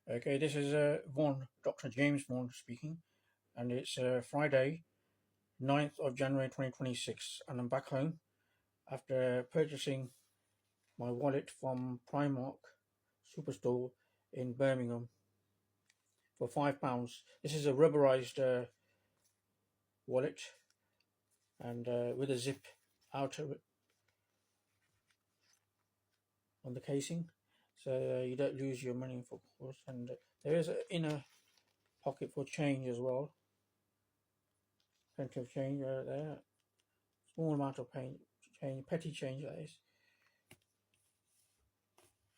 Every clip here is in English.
Okay, this is VOND, Dr. James VOND speaking, and it's Friday, 9th of January 2026, and I'm back home after purchasing my wallet from Primark Superstore in Birmingham for £5. This is a rubberized wallet and with a zip outer on the casing, so you don't lose your money, of course. And there is an inner pocket for change as well. Plenty of change there. Small amount of change, petty change that is.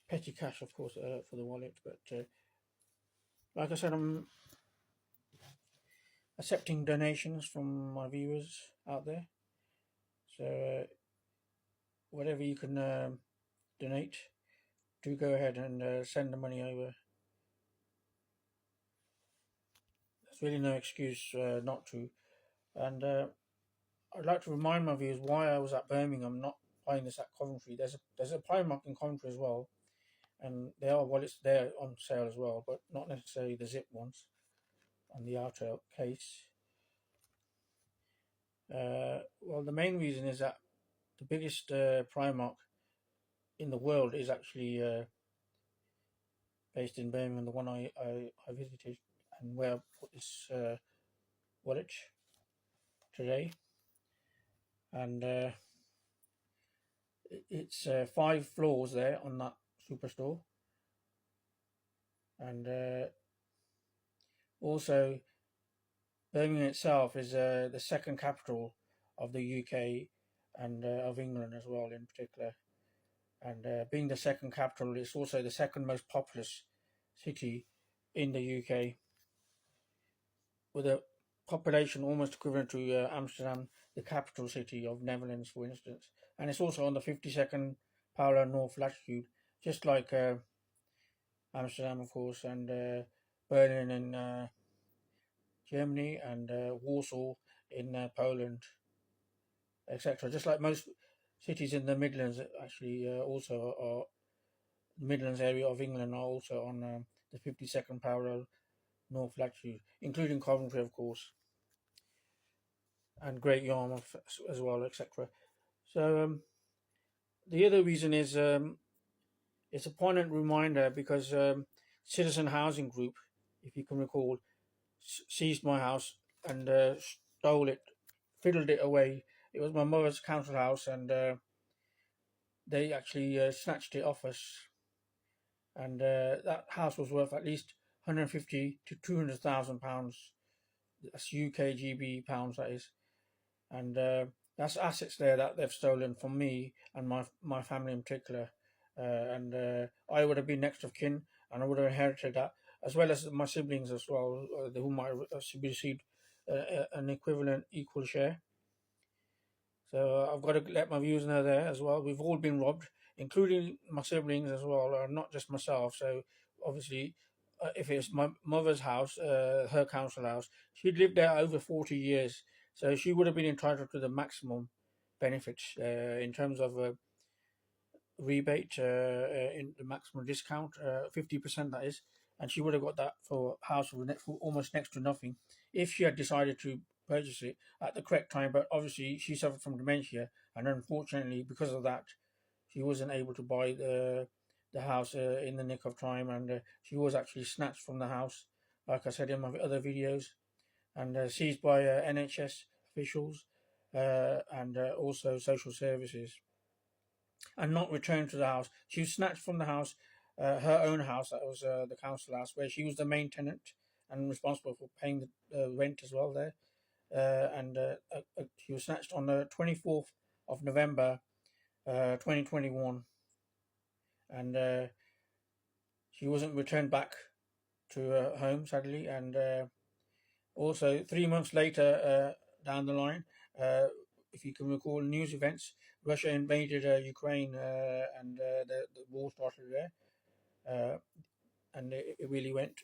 Petty cash, of course, for the wallet. But like I said, I'm accepting donations from my viewers out there. So whatever you can donate, do go ahead and send the money over. There's really no excuse not to. And I'd like to remind my viewers why I was at Birmingham, not buying this at Coventry. There's a Primark in Coventry as well, and there are wallets there on sale as well, but not necessarily the zip ones on the outer case. Well, the main reason is that the biggest Primark in the world is actually based in Birmingham, the one I visited, and where I put this wallet today. And it's 5 floors there on that superstore. And also, Birmingham itself is the second capital of the UK and of England as well, in particular. And being the second capital, it's also the second most populous city in the UK, with a population almost equivalent to Amsterdam, the capital city of Netherlands, for instance. And it's also on the 52nd parallel north latitude, just like Amsterdam, of course, and Berlin in Germany, and Warsaw in Poland, etc. Just like most cities in the Midlands, actually, also are the Midlands area of England are also on the 52nd parallel north latitude, including Coventry, of course, and Great Yarmouth as well, etc. So the other reason is it's a poignant reminder because Citizen Housing Group, if you can recall, seized my house and stole it, fiddled it away. It was my mother's council house, and they actually snatched it off us. And that house was worth at least 150 to 200,000 pounds. That's UK GB pounds, that is. And that's assets there that they've stolen from me and my family in particular. And I would have been next of kin, and I would have inherited that, as well as my siblings as well, who might have received an equivalent equal share. So I've got to let my viewers know there as well. We've all been robbed, including my siblings as well, not just myself. So obviously, if it's my mother's house, her council house, she'd lived there over 40 years. So she would have been entitled to the maximum benefits in terms of rebate, in the maximum discount, 50% that is. And she would have got that for a house for almost next to nothing if she had decided to purchase it at the correct time. But obviously, she suffered from dementia, and unfortunately, because of that, she wasn't able to buy the house in the nick of time, and she was actually snatched from the house, like I said in my other videos, and seized by NHS officials and also social services, and not returned to the house. She was snatched from the house, her own house, that was the council house, where she was the main tenant and responsible for paying the rent as well there. And she was snatched on the 24th of November 2021, and she wasn't returned back to her home, sadly. And also 3 months later, down the line, if you can recall news events, Russia invaded Ukraine, and the war started there, and it really went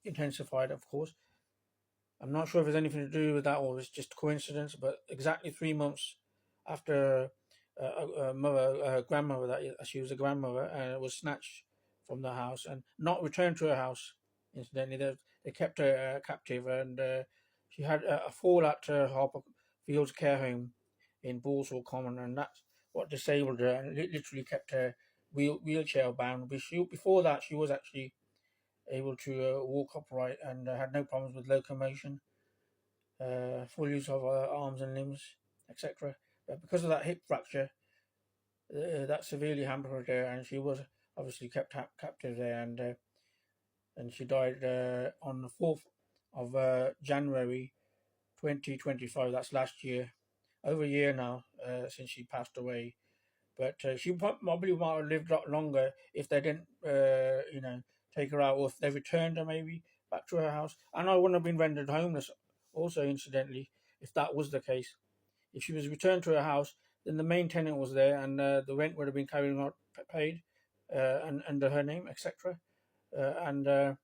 intensified, of course. I'm not sure if there's anything to do with that or it's just coincidence, but exactly 3 months after grandmother, that she was a grandmother, and was snatched from the house and not return to her house. Incidentally, they kept her captive, and she had a fall at Harper Fields Care Home in Balsall Common, and that's what disabled her and literally kept her wheelchair bound. Before that, she was actually able to walk upright and had no problems with locomotion, full use of arms and limbs, etc. But because of that hip fracture, that severely hampered her, and she was obviously kept captive there, and she died on the 4th of January 2025. That's last year, over a year now since she passed away. But she probably might have lived a lot longer if they didn't, take her out, or if they returned her maybe back to her house. And I wouldn't have been rendered homeless, also incidentally, if that was the case. If she was returned to her house, then the main tenant was there, and the rent would have been carried out, paid, and under her name, etc. And there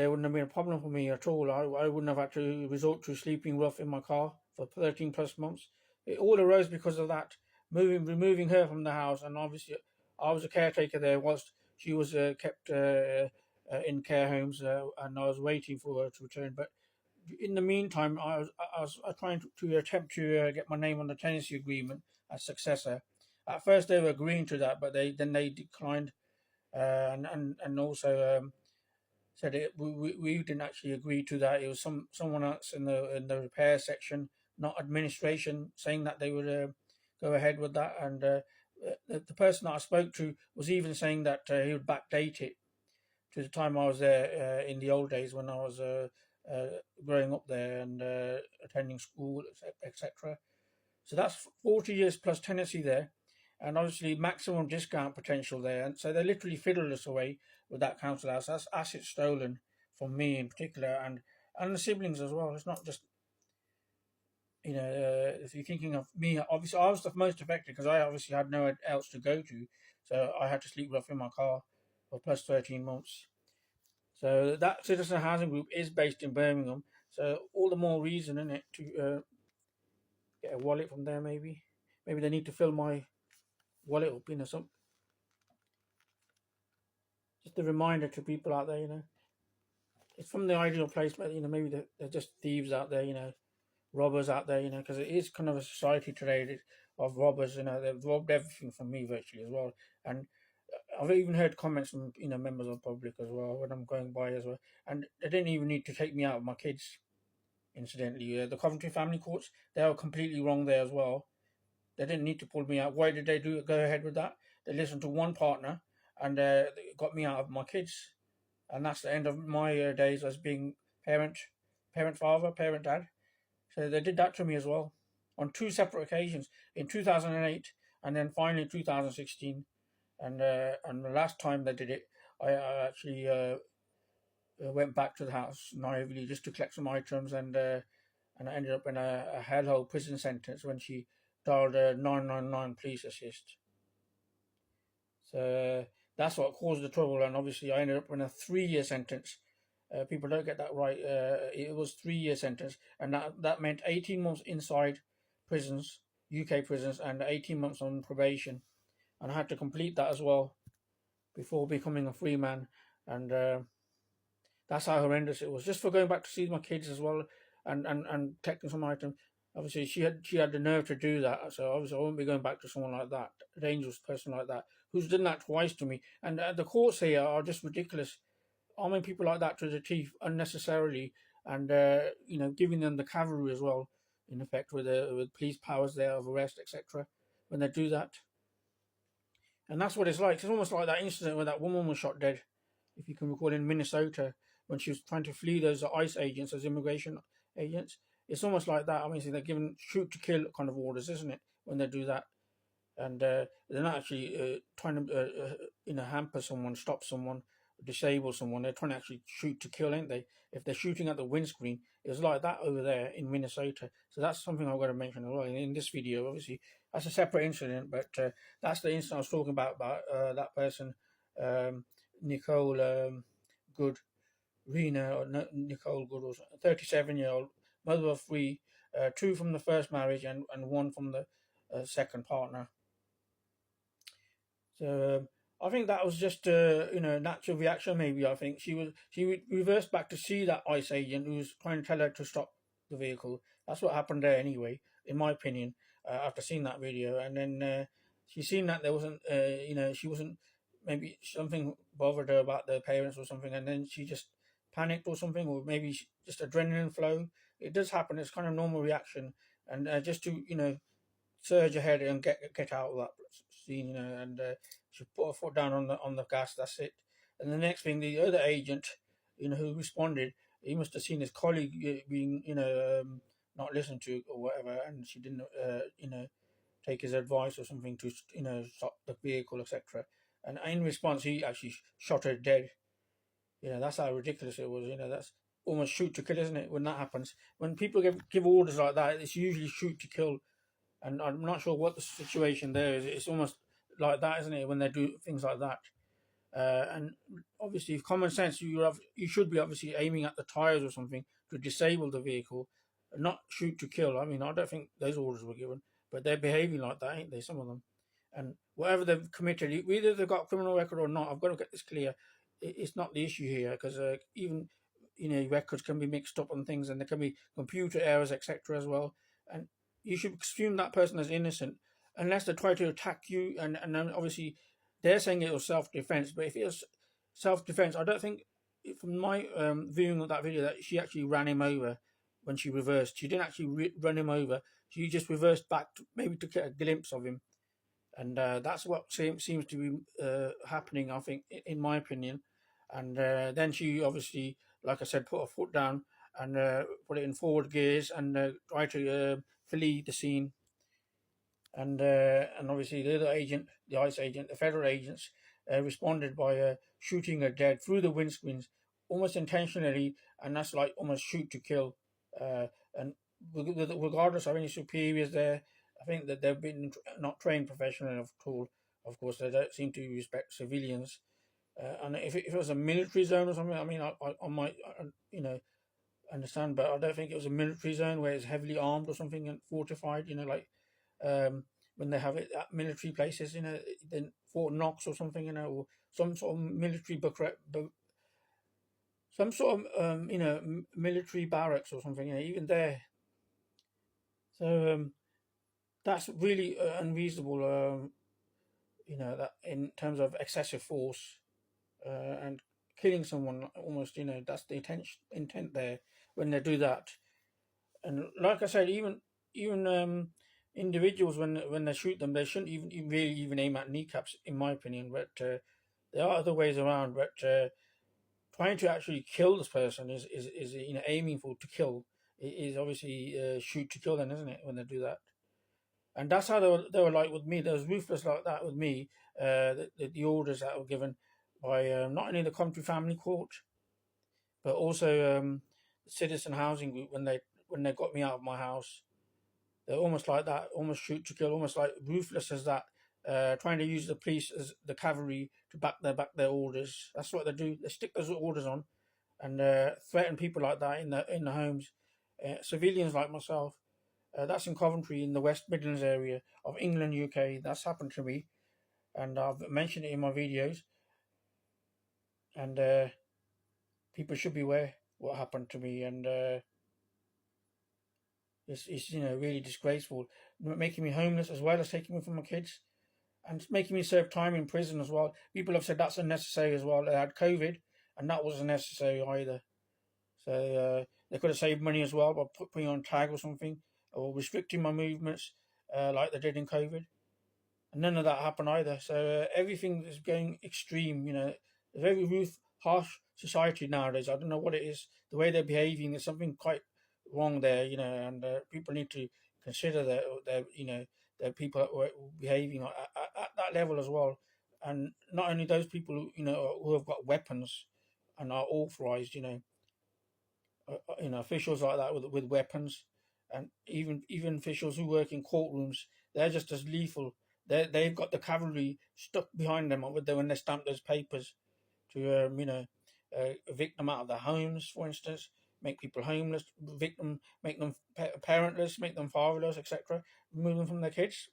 wouldn't have been a problem for me at all. I wouldn't have had to resort to sleeping rough in my car for 13 plus months. It all arose because of that, removing her from the house, and obviously I was a caretaker there whilst she was kept in care homes, and I was waiting for her to return. But in the meantime, I was trying to attempt to get my name on the tenancy agreement as successor. At first, they were agreeing to that, but they declined, and also said we didn't actually agree to that. It was someone else in the repair section, not administration, saying that they would go ahead with that. And the person that I spoke to was even saying that he would backdate it to the time I was there in the old days when I was growing up there and attending school, etc. So that's 40 years plus tenancy there, and obviously maximum discount potential there. And so they literally fiddled us away with that council house. That's assets stolen from me in particular, and the siblings as well. It's not just, if you're thinking of me, obviously I was the most affected because I obviously had nowhere else to go to, so I had to sleep rough in my car for plus 13 months. So that citizen housing group is based in Birmingham, so all the more reason in it to get a wallet from there. Maybe they need to fill my wallet up, some just a reminder to people out there, it's from the ideal place, but maybe they're just thieves out there, robbers out there, because it is kind of a society today of robbers. They've robbed everything from me virtually as well, and I've even heard comments from members of the public as well when I'm going by as well, and they didn't even need to take me out with my kids. Incidentally, the Coventry family courts, they were completely wrong there as well. They didn't need to pull me out. Why did they go ahead with that? They listened to one partner and got me out of my kids, and that's the end of my days as being parent father, parent dad. So they did that to me as well on two separate occasions in 2008 and then finally 2016. And the last time they did it, I actually went back to the house naively just to collect some items, and I ended up in a hellhole prison sentence when she dialed 999 police assist. So that's what caused the trouble, and obviously I ended up in a 3-year sentence. People don't get that right. It was 3-year sentence, and that meant 18 months inside prisons, UK prisons, and 18 months on probation. And I had to complete that as well before becoming a free man. And that's how horrendous it was. Just for going back to see my kids as well, and collecting some items. Obviously, she had the nerve to do that. So obviously, I won't be going back to someone like that, a dangerous person like that, who's done that twice to me. And the courts here are just ridiculous, arming people like that to the teeth unnecessarily, and giving them the cavalry as well, in effect, with police powers there of arrest, etc. When they do that. And that's what it's like. It's almost like that incident where that woman was shot dead, if you can recall, in Minnesota, when she was trying to flee those ICE agents, those immigration agents. It's almost like that. I mean, they're given shoot to kill kind of orders, isn't it, when they do that? And they're not actually trying to, hamper someone, stop someone, disable someone. They're trying to actually shoot to kill, ain't they? If they're shooting at the windscreen, it was like that over there in Minnesota. So that's something I've got to mention as well in this video. Obviously, that's a separate incident, but that's the incident I was talking about that person, Nicole Good, Rena, or Nicole Good, was a 37-year-old mother of 3, 2 from the first marriage and 1 from the second partner. So I think that was just natural reaction. Maybe I think she reversed back to see that ICE agent who was trying to tell her to stop the vehicle. That's what happened there anyway, in my opinion. After seeing that video, and then she seen that there wasn't, she wasn't, maybe something bothered her about the parents or something, and then she just panicked or something, or maybe just adrenaline flow. It does happen. It's kind of normal reaction, and just to surge ahead and get out of that scene, and she put her foot down on the gas. That's it. And the next thing, the other agent, who responded, he must have seen his colleague being, not listened to or whatever, and she didn't, take his advice or something to, stop the vehicle, etc. And in response, he actually shot her dead. That's how ridiculous it was. That's almost shoot to kill, isn't it? When that happens, when people give orders like that, it's usually shoot to kill. And I'm not sure what the situation there is. It's almost like that, isn't it, when they do things like that? And obviously, common sense, you should be obviously aiming at the tires or something to disable the vehicle, not shoot to kill. I mean, I don't think those orders were given, but they're behaving like that, ain't they? Some of them, and whatever they've committed, either they've got a criminal record or not. I've got to get this clear. It's not the issue here, because even records can be mixed up on things, and there can be computer errors, etc. as well. And you should assume that person is innocent unless they try to attack you, and then obviously they're saying it was self-defense. But if it was self-defense, I don't think, from my viewing of that video, that she actually ran him over when she reversed. She didn't actually run him over. She just reversed back maybe to get a glimpse of him, and that's what seems to be happening, I think, in my opinion. And then she obviously, like I said, put her foot down and put it in forward gears and try to flee the scene. And obviously the other agent, the ICE agent, the federal agents, responded by shooting her dead through the windscreens, almost intentionally, and that's like almost shoot to kill. And regardless of any superiors there, I think that they've been not trained professionally at all. Of course, they don't seem to respect civilians. And if it was a military zone or something, I mean, I might, understand, but I don't think it was a military zone where it's heavily armed or something and fortified. Like when they have it at military places, then Fort Knox or something, or some sort of military some sort of military barracks or something, even there. So that's really unreasonable. That in terms of excessive force and killing someone, almost, that's the intent there when they do that. And like I said, even individuals, when they shoot them, they shouldn't even really even aim at kneecaps, in my opinion. But there are other ways around. But trying to actually kill this person is aiming for to kill is obviously shoot to kill, then, isn't it? When they do that, and that's how they were like with me. They was ruthless like that with me. The orders that were given by not only the Coventry Family Court, but also the Citizen Housing Group when they got me out of my house. They're almost like that, almost shoot to kill, almost like ruthless as that, trying to use the police as the cavalry to back their orders. That's what they do. They stick those orders on and threaten people like that in the homes. Civilians like myself. That's in Coventry, in the West Midlands area of England, UK. That's happened to me, and I've mentioned it in my videos. And people should be aware what happened to me, and it's really disgraceful, making me homeless as well as taking me from my kids, and making me serve time in prison as well. People have said that's unnecessary as well. They had COVID, and that wasn't necessary either. So they could have saved money as well by putting on tag or something, or restricting my movements like they did in COVID. And none of that happened either. So everything is going extreme. A very harsh society nowadays. I don't know what it is. The way they're behaving, there's something quite wrong there. And people need to consider that people are behaving at that level as well. And not only those people, who have got weapons and are authorized, officials like that with weapons, and even officials who work in courtrooms, they're just as lethal. They've got the cavalry stuck behind them when they stamp those papers to evict them out of their homes, for instance, make people homeless, make them parentless, make them fatherless, etc., remove them from their kids.